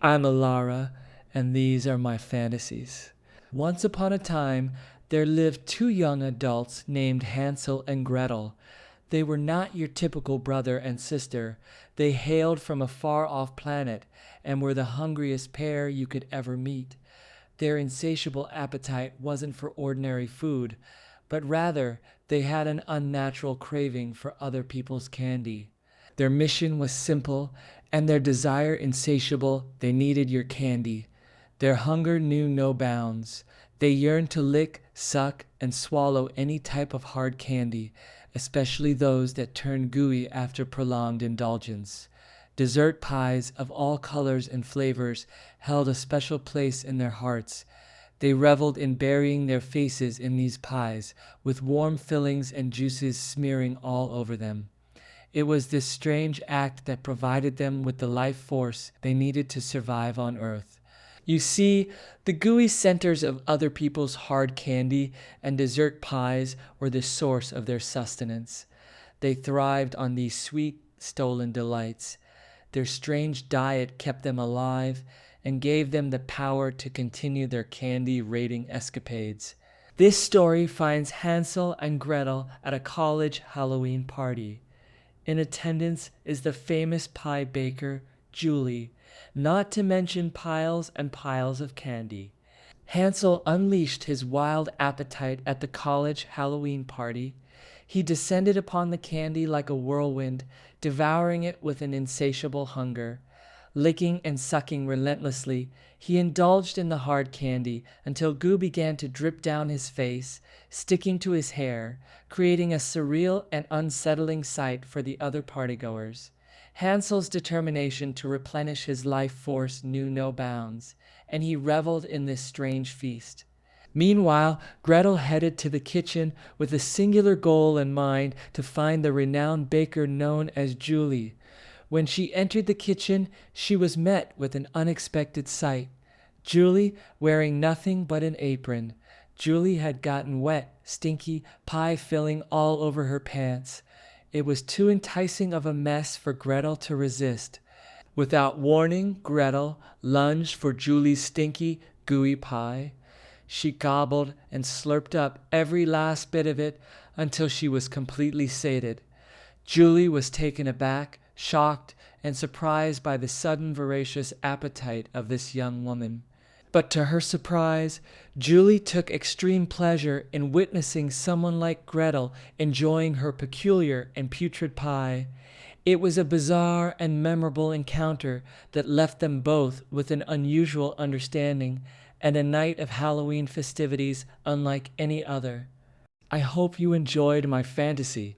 I'm Alara, and these are my fantasies. Once upon a time, there lived two young adults named Hansel and Gretel. They were not your typical brother and sister. They hailed from a far-off planet and were the hungriest pair you could ever meet. Their insatiable appetite wasn't for ordinary food, but rather they had an unnatural craving for other people's candy. Their mission was simple, and their desire insatiable. They needed your candy. Their hunger knew no bounds. They yearned to lick, suck, and swallow any type of hard candy, especially those that turned gooey after prolonged indulgence. Dessert pies of all colors and flavors held a special place in their hearts. They reveled in burying their faces in these pies, with warm fillings and juices smearing all over them. It was this strange act that provided them with the life force they needed to survive on Earth. You see, the gooey centers of other people's hard candy and dessert pies were the source of their sustenance. They thrived on these sweet, stolen delights. Their strange diet kept them alive and gave them the power to continue their candy-raiding escapades. This story finds Hansel and Gretel at a college Halloween party. In attendance is the famous pie baker, Julie, not to mention piles and piles of candy. Hansel unleashed his wild appetite at the college Halloween party. He descended upon the candy like a whirlwind, devouring it with an insatiable hunger. Licking and sucking relentlessly, he indulged in the hard candy until goo began to drip down his face, sticking to his hair, creating a surreal and unsettling sight for the other partygoers. Hansel's determination to replenish his life force knew no bounds, and he reveled in this strange feast. Meanwhile, Gretel headed to the kitchen with a singular goal in mind: to find the renowned baker known as Julie. When she entered the kitchen, she was met with an unexpected sight. Julie wearing nothing but an apron. Julie had gotten wet, stinky, pie filling all over her pants. It was too enticing of a mess for Gretel to resist. Without warning, Gretel lunged for Julie's stinky, gooey pie. She gobbled and slurped up every last bit of it until she was completely sated. Julie was taken aback, shocked, and surprised by the sudden voracious appetite of this young woman. But to her surprise, Julie took extreme pleasure in witnessing someone like Gretel enjoying her peculiar and putrid pie. It was a bizarre and memorable encounter that left them both with an unusual understanding and a night of Halloween festivities unlike any other. I hope you enjoyed my fantasy.